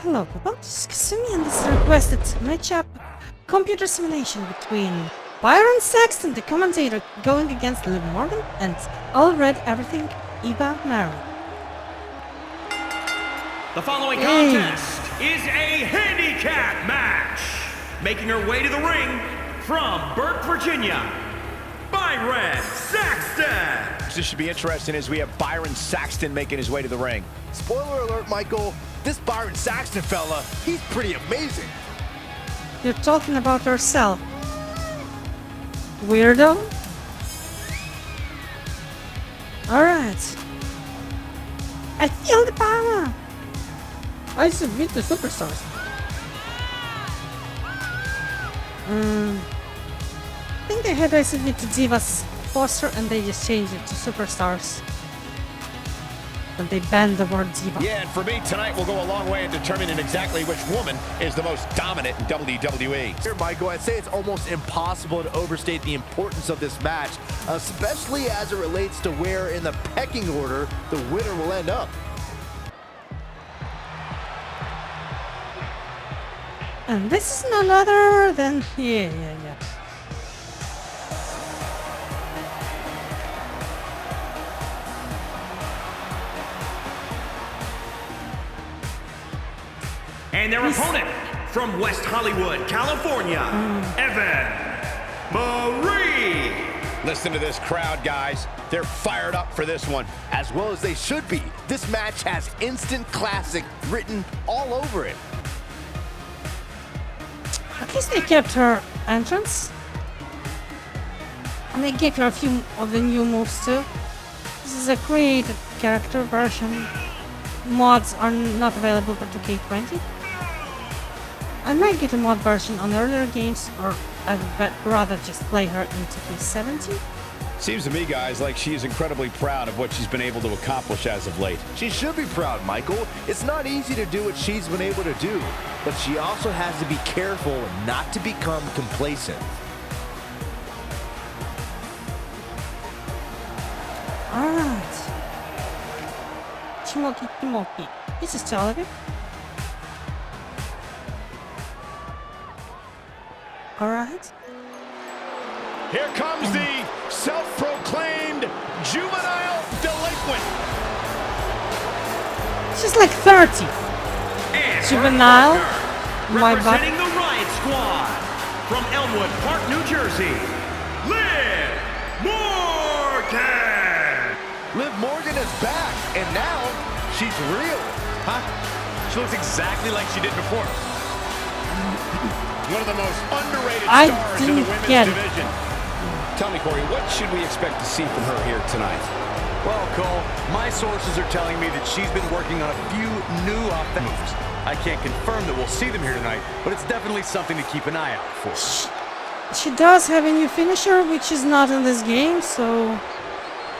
Hello people, this is Kasumi and this is a requested matchup computer simulation between Byron Saxton, the commentator, going against Liv Morgan, and All Red Everything, Eva Marie. The following contest is a handicap match. Making her way to the ring from Burke, Virginia, Byron Saxton. This should be interesting as we have Byron Saxton making his way to the ring. Spoiler alert, Michael, this Byron Saxton fella, he's pretty amazing. You're talking about yourself, weirdo? Alright. I feel the power! I submit to Superstars. I think they had I submit to Divas poster and they just changed it to Superstars. But they banned the word Diva. Yeah, and for me, tonight will go a long way in determining exactly which woman is the most dominant in WWE. Here, Michael, I'd say it's almost impossible to overstate the importance of this match, especially as it relates to where in the pecking order the winner will end up. And this is none other than... Yeah. And their opponent from West Hollywood, California, Eva Marie. Listen to this crowd, guys. They're fired up for this one. As well as they should be. This match has instant classic written all over it. At least they kept her entrance. And they gave her a few of the new moves too. This is a created character version. Mods are not available for 2K20. I might get a mod version on earlier games, or I'd rather just play her in 2K17. Seems to me, guys, like she's incredibly proud of what she's been able to accomplish as of late. She should be proud, Michael. It's not easy to do what she's been able to do, but she also has to be careful not to become complacent. Alright. Chimoki. This is Charlotte. Alright. Here comes the self-proclaimed juvenile delinquent. She's like 30. And Juvenile. My butt. representing the Riot Squad from Elmwood Park, New Jersey, Liv Morgan. Liv Morgan is back, and now she's real. Huh? She looks exactly like she did before. One of the most underrated stars in the women's division. Tell me, Corey, what should we expect to see from her here tonight? Well, Cole, my sources are telling me that she's been working on a few new offensive moves. I can't confirm that we'll see them here tonight, but it's definitely something to keep an eye out for. She does have a new finisher, which is not in this game, so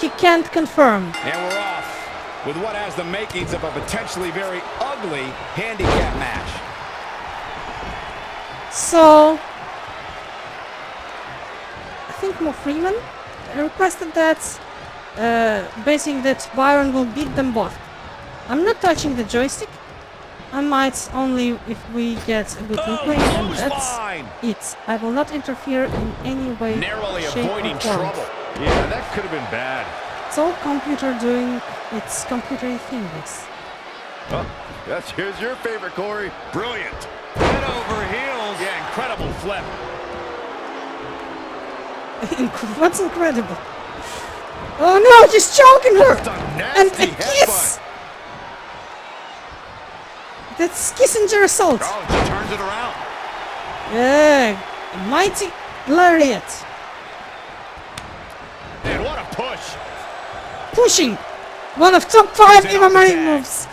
he can't confirm. And we're off with what has the makings of a potentially very ugly handicap match. So, I think Mo Freeman requested that, basing that Byron will beat them both. I'm not touching the joystick. I might only if we get a good replay, and that's it. I will not interfere in any way, Narrowly shape, avoiding or form. trouble. Yeah, that could have been bad. It's all computer doing its computer things. Oh, here's your favorite, Corey. Brilliant. Head over heels. Yeah, incredible flip. What's incredible? Oh no, just choking her! And a kiss! That's Kissinger assault! Oh, she turns it around. Yeah, mighty lariat. And what a push. Pushing! One of top 5 Eva Marie moves!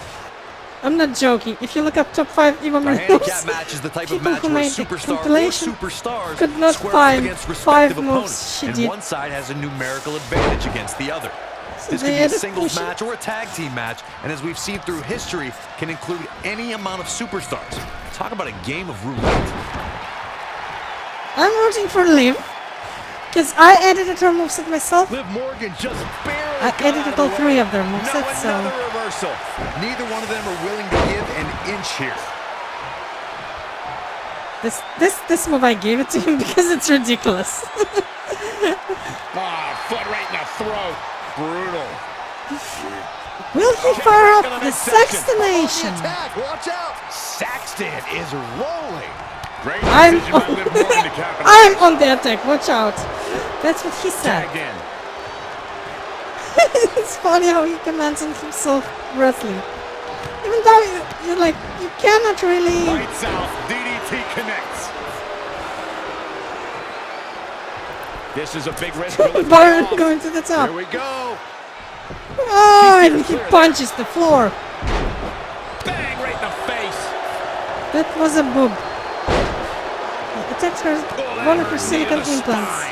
I'm not joking. If you look up top 5 Eva A Marie handicap moves, match is the type of people match who where a made the superstar or compilation superstars could not square find off against 5 respective moves opponents, she and did. one side has a numerical advantage against the other. This they could be a added singles pushing. match or a tag team match, and as we've seen through history, can include any amount of superstars. Talk about a game of roulette. I'm rooting for Liv. Because I edited her moveset myself. Liv Morgan just barely I edited all 3 of their movesets, so... Another reversal. Neither one of them are willing to give an inch here. This move I gave it to him because it's ridiculous. Foot right in the throat. Brutal. Will he fire up the Saxtonation? Watch out! Saxton is rolling. Great I'm decision by Liv Morgan to capitalize. I'm on the attack. Watch out. That's what he said. Tagged in. It's funny how he commands on himself wrestling. Even though you're like, you cannot really... Lights out. DDT connects. This is a big risk. Byron going to the top. Here we go. Oh, and he punches the floor. Bang right in the face. That was a boob. He attacked her, one of her silicone implants.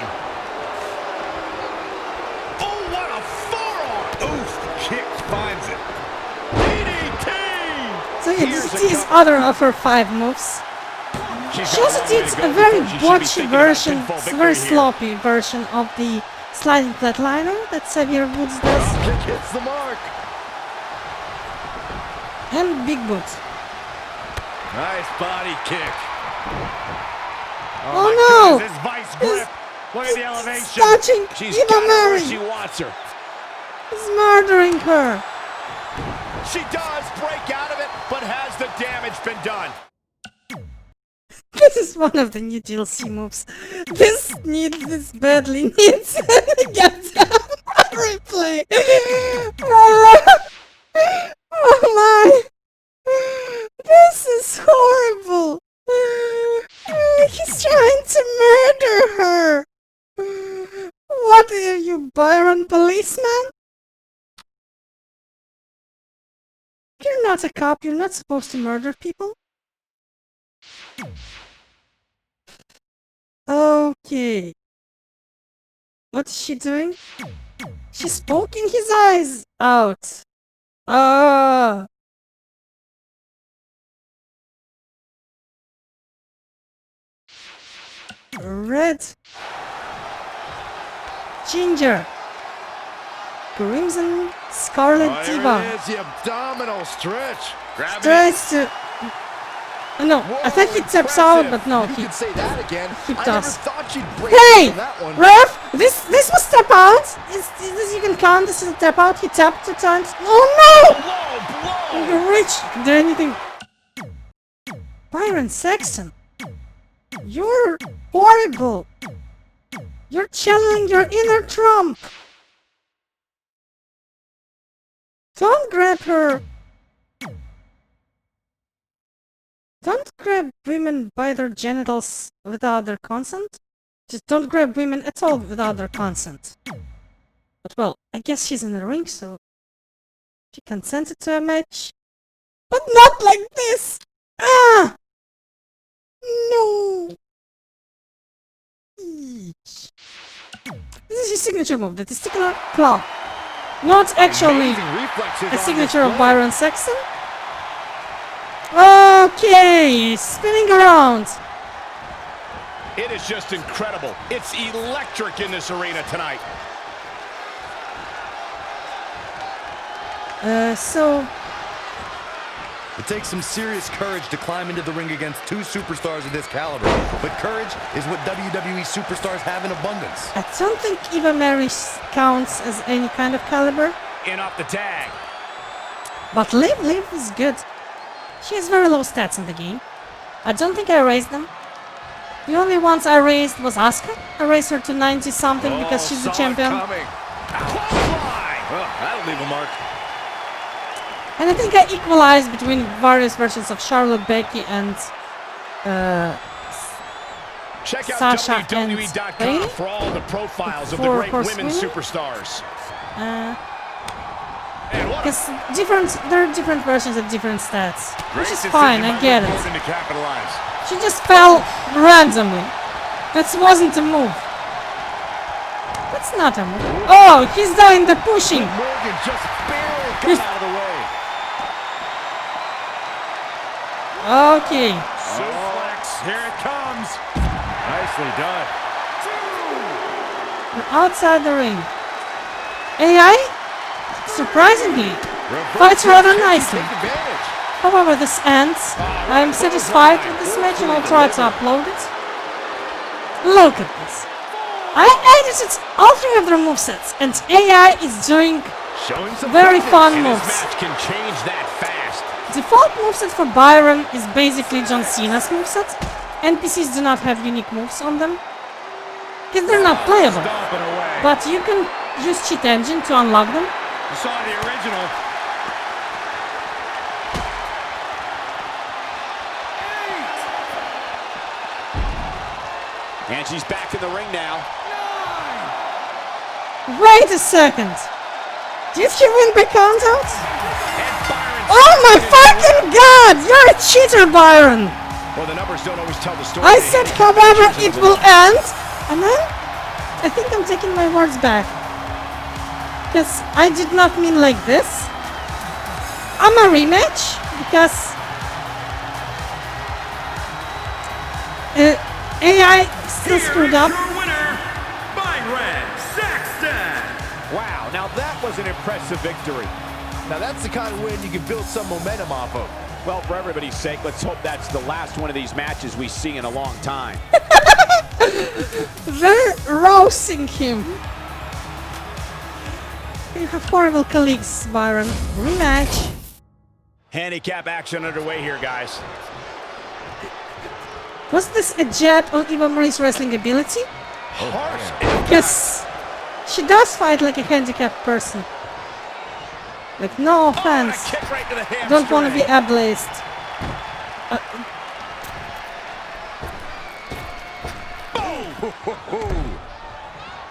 Oh, what a forearm. Oof. Kick finds it. DDT. So yeah, this is other of her 5 moves. She also did a very botchy version, very sloppy version of the sliding flatliner that Xavier Woods does. Kick hits the mark. And big boot. Nice body kick. Oh no! His vice grip. Look at the elevation. Touching She's Eva got her where Marie. she wants her. He's murdering her. She does break out of it, but has the damage been done? This is one of the new DLC moves. This badly needs a goddamn replay. Oh my! This is horrible. He's trying to murder her. What are you, Byron policeman? You're not a cop. You're not supposed to murder people. Okay. What is she doing? She's poking his eyes out. Ah. Red. Ginger. Crimson Scarlet Diva. There it is, the abdominal stretch. Tries to... No, I think he taps out, but no, You he could say that again. he I does. never thought you'd break Hey! from that one. Ref! This was tap out! You can count this as a tap out. He tapped 2 times. Oh no! You reach! Is there anything? Byron Saxton! You're horrible! You're channeling your inner Trump! Don't grab her! Don't grab women by their genitals without their consent. Just don't grab women at all without their consent. But well, I guess she's in the ring, so she consented to a match. But not like this! Ah! No! Eesh. This is his signature move, the testicular claw. Not actually a signature of Byron Saxton. Okay, spinning around. It is just incredible. It's electric in this arena tonight. It takes some serious courage to climb into the ring against 2 superstars of this caliber, but courage is what WWE Superstars have in abundance. I don't think Eva Marie counts as any kind of caliber. In off the tag. But Liv is good. She has very low stats in the game. I don't think I raised them. The only ones I raised was Asuka. I raised her to 90 something because she's the champion. That'll leave a mark. And I think I equalized between various versions of Charlotte, Becky, and Check out Sasha and WWE.com Bayley for all the profiles of the Four great women Horsewomen. superstars. And what Because there are different versions of different stats, which is decision fine. by I get Liv it. Morgan to capitalize. She just fell randomly. That wasn't a move. That's not a move. Oh, he's doing the pushing. Morgan just barely got out of the way. Okay. Suplex, here it comes. Nicely done. We're outside the ring. AI, surprisingly, fights rather nicely. Take advantage. However, this ends. I'm satisfied with this match and I'll try to upload it. Look at this. I edited all 3 of their movesets and AI is doing very fun moves. Can change that fast. Default moveset for Byron is basically John Cena's moveset. NPCs do not have unique moves on them, because they're not playable. But you can use Cheat Engine to unlock them. You saw the original. And she's back in the ring now. Wait a second. Did he win by countout? Oh my fucking god! You're a cheater, Byron! Well, the numbers don't always tell the story. I said, however, it will end, and then I think I'm taking my words back. Because I did not mean like this. I'm a rematch, because AI still screwed up. Your winner, Byron Saxton. Wow, now that was an impressive victory. Now that's the kind of win you can build some momentum off of. Well, for everybody's sake, let's hope that's the last one of these matches we see in a long time. They're roasting him. You have horrible colleagues, Byron. Rematch. Handicap action underway here, guys. Was this a jab on Eva Marie's wrestling ability? Yes. She does fight like a handicapped person. Like, no offense. Kick right to the hamstring. Don't want to be ableist.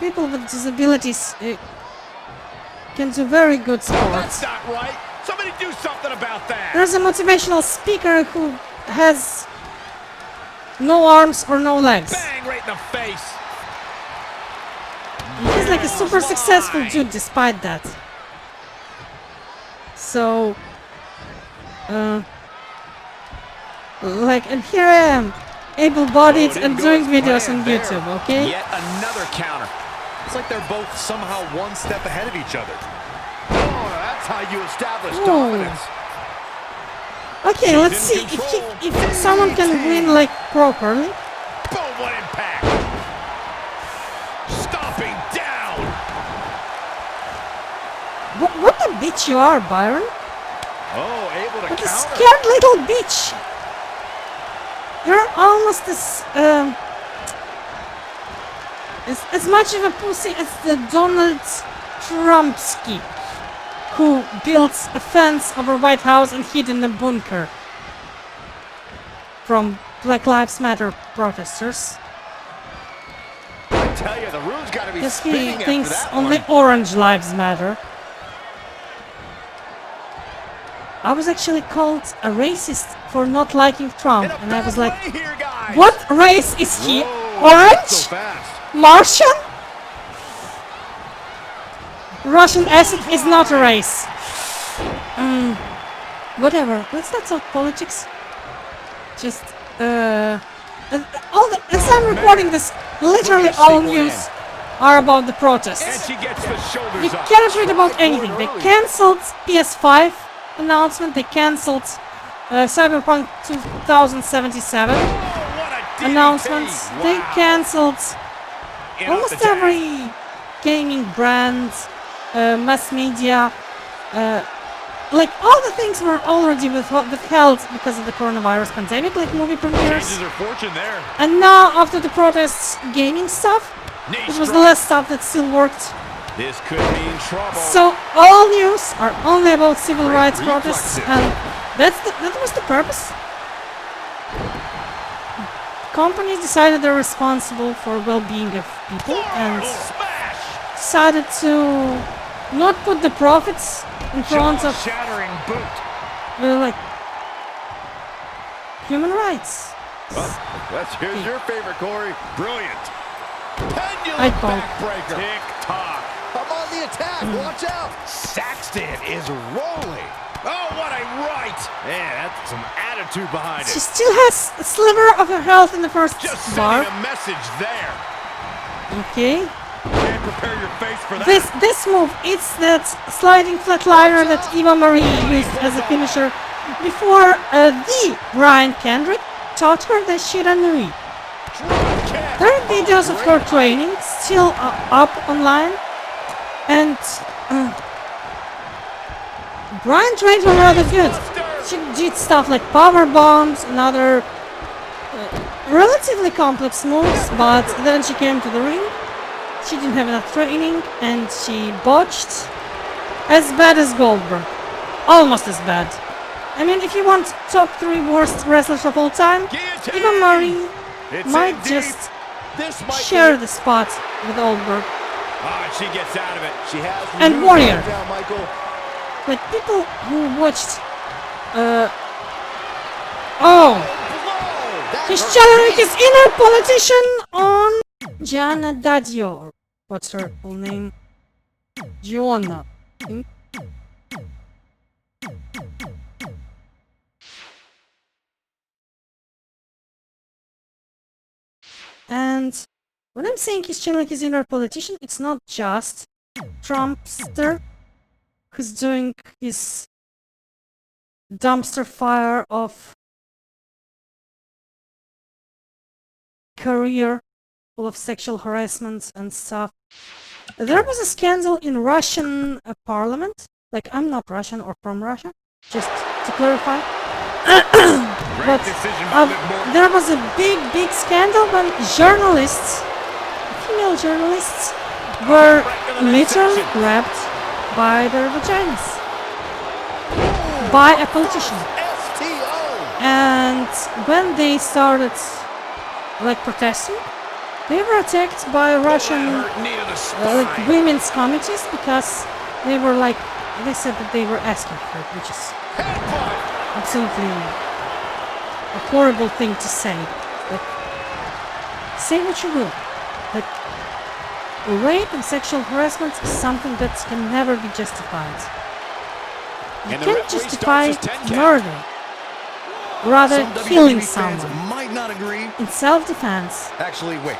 People with disabilities can do very good sports. That's not right. Somebody do something about that. There's a motivational speaker who has no arms or no legs. Bang right in the face. He's like a super successful dude despite that. So, like, and here I am, able-bodied and doing videos on YouTube, okay? Yet another counter. It's like they're both somehow one step ahead of each other. Oh, that's how you establish Ooh. dominance. Okay, let's see if someone can win, like, properly. Boom, what impact. Stomping down. What a bitch you are, Byron. Oh, able to What a counter. scared little bitch. You're almost as much of a pussy as the Donald Trumpsky, who built a fence over White House and hid in a bunker from Black Lives Matter protesters. I tell you, the room's got to be Because he spinning after thinks that only one. orange lives matter. I was actually called a racist for not liking Trump, In a and I was bad like, way here, guys. what race is he? Whoa, Orange? so fast. Martian? Russian acid is not a race. Whatever. Let's not talk politics. Just all the, as I'm recording this, literally all news are about the And protests. she gets the You shoulders up. cannot read about anything. They cancelled PS5 announcement. They cancelled Cyberpunk 2077 Oh, what a DDT. announcements. They Wow. cancelled In off almost the tag. every gaming brand, mass media, like all the things were already withheld because of the coronavirus pandemic, like movie premieres. Changes her fortune there. And now, after the protests, gaming stuff, it was the last stuff that still worked. This could mean trouble. So all news are only about civil rights protests, and that was the purpose. Companies decided they're responsible for well-being of people and Smash. decided to not put the profits in front of Shattering boot. like human rights. Here's your favorite, Corey. Brilliant. Pendulum I don't. backbreaker. Tick-tock. I'm on the attack. Watch out. Saxton is rolling. Oh, what a right. Yeah, that's some attitude behind She it. still has a sliver of her health in the first Just bar. sending a message there. Okay. Can't prepare your face for that. This move, it's that sliding flatliner that Eva Marie used as a finisher before the Brian Kendrick taught her that she didn't read. There are videos of her training still up online, and Brian trained her rather good. She did stuff like power bombs and other relatively complex moves, but then she came to the ring. She didn't have enough training, and she botched as bad as Goldberg. Almost as bad. I mean, if you want top 3 worst wrestlers of all time, Eva Marie might just share the spot with Goldberg. She gets out of it. She has and Warrior. Down, Michael. But people who watched he's channeling his inner politician on Gianna Dadio. What's her full name? Gianna. I think. And when I'm saying he's channeling his inner politician, it's not just Trumpster who's doing his dumpster fire of career full of sexual harassment and stuff. There was a scandal in Russian parliament. Like, I'm not Russian or from Russia, just to clarify. But there was a big scandal when journalists, female journalists, were literally grabbed by their vaginas by a politician. And when they started like protesting, they were attacked by Russian like women's committees because they were like, they said that they were asking for it, which is absolutely a horrible thing to say. Like, say what you will, but rape and sexual harassment is something that can never be justified. You can't justify murder, rather killing someone might not agree. in self-defense. Actually, wait.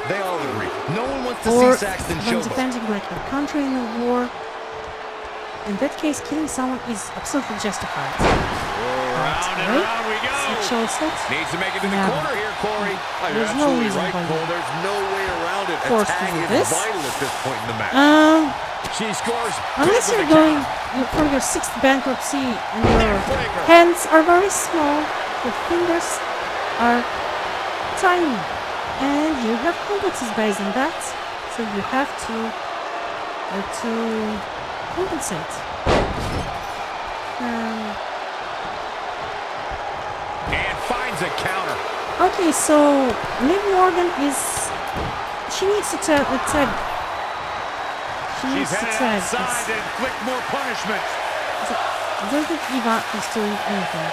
They all agree. No one wants to Or see Saxton when showboat. defending like their country in a war. In that case, killing someone is absolutely justified. Round and Rape, round we go. sexual assault, Needs to make it to the Yeah. corner here, Corey. There's You're no absolutely reason right, why Cole. not. There's no way around it. A Forced to tag do is this. vital at this point in the match. She scores. unless you're going for your 6th bankruptcy and your hands are very small, your fingers are tiny, and you have complexes based on that, so you have to compensate. And finds a counter. Okay, so Liv Morgan is, she needs to tag. She needs She's to headed tag. outside to inflict more punishment. I don't think Eva is doing anything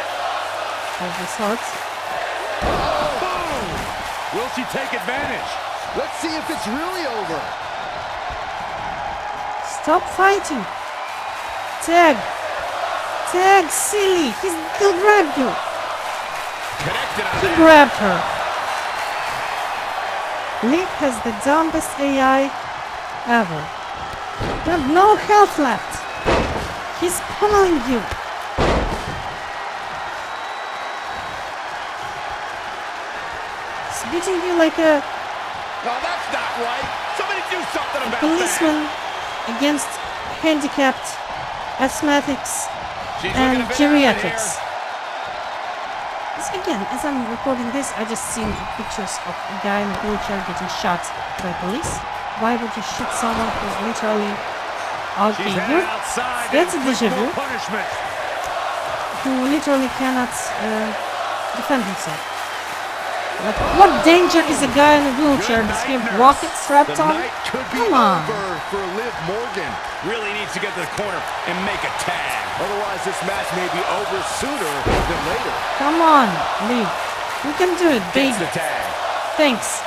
of the sort. Boom! Will she take advantage? Let's see if it's really over. Stop fighting! Tag! Tag, silly! He'll grab you! Connected on He that. grabbed her. Liv has the dumbest AI ever. You have no health left. He's pummeling you. He's beating you like a No, that's not right. Somebody do something about policeman that. against handicapped asthmatics She's and looking a bit out of geriatrics. here. Again, as I'm recording this, I just seen pictures of a guy in a wheelchair getting shot by police. Why would you shoot someone who's literally okay? She's headed outside to That's a inflict déjà more vu. punishment. Who literally cannot defend himself. Like, what danger is a guy in a wheelchair? Does he have rockets strapped The on? night could be Come on. over for Liv Morgan. Really needs to get to the corner and make a tag. Otherwise, this match may be over sooner than later. Come on, Lee. You can do it, Gets baby. the tag. Thanks.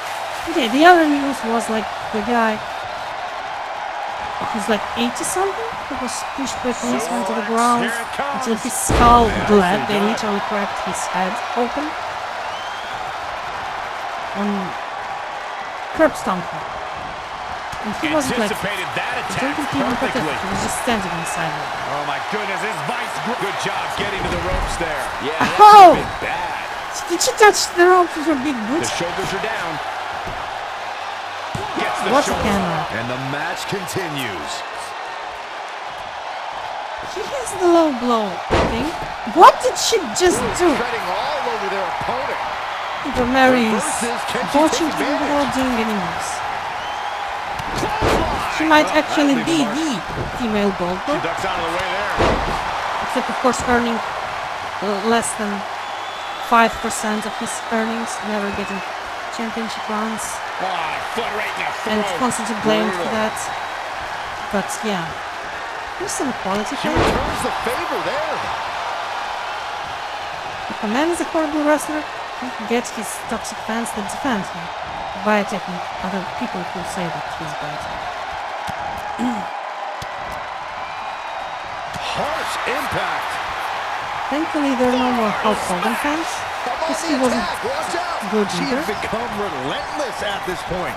Okay, the other news was like the guy who's like 80 something who was pushed by policemen to the ground Here it comes. until his skull bled. They literally cracked his head open on curb stomping. And he wasn't like, Anticipated that I don't attack think he even protected. perfectly. He was just standing inside of it. Oh my goodness, his vice grip. Good job getting to the ropes there. Yeah, that Oh! could have been bad. Did she touch the ropes with her big The boots? shoulders are down. Gets the What's a shoulder. camera? And the match continues. He has the low blow thing. What did she just do? Treading all over their opponent. Eva Marie is Reverses, can she watching take advantage? without doing any moves. She might actually be the female She Goldberg, ducks out of the way there. except of course earning less than 5% of his earnings, never getting championship runs, Foot right in the and throat. constantly blamed for that. But yeah, there's some quality She there. returns the favor there. If a man is a horrible wrestler, he can get his toxic fans that defend him by attacking other people who say that he's bad. Harsh impact. Thankfully, there are no more Hulk Hogan fans, How about because the he wasn't attack? Watch out. good She either. has become relentless at this point.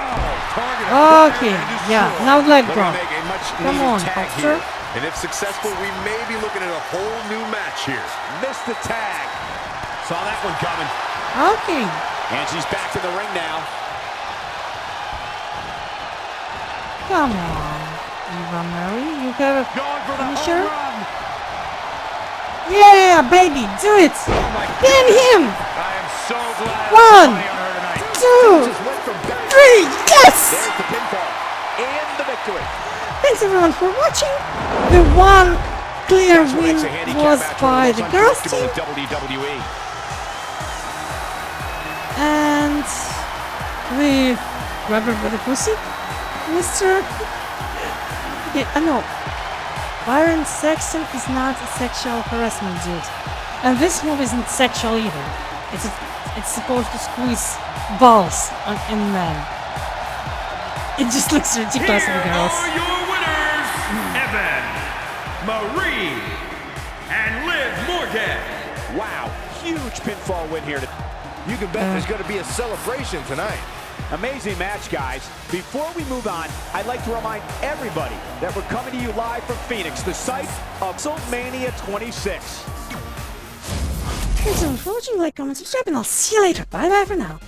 Okay, yeah, now leg Looking to drop. make a much Come needed on, tag Hulkster. here. And if successful, we may be looking at a whole new match here. Missed the tag. Saw that one coming. Okay, And she's back in the ring now. come on, Eva Marie, you have a Going for the finisher? home run. Yeah, baby, do it! Pin him! I am so glad One, somebody on her tonight. two, Just went from back. 3, yes! There's the pinfall and the victory. Thanks everyone for watching. The one clear That's what win makes a handicap was match by one the of girls most team, unpredictable in WWE. and the rubber with the pussy, Mr. Yeah, I know. Byron Saxton is not a sexual harassment dude, and this move isn't sexual either. It's supposed to squeeze balls in men. It just looks ridiculous Here on girls. are your winners, Eva Marie and Liv Morgan. Wow, huge pinfall win here. You can bet there's going to be a celebration tonight. Amazing match, guys. Before we move on, I'd like to remind everybody that we're coming to you live from Phoenix, the site of WrestleMania 26. Thanks so much for watching, like, comment, subscribe, and I'll see you later. Bye bye for now.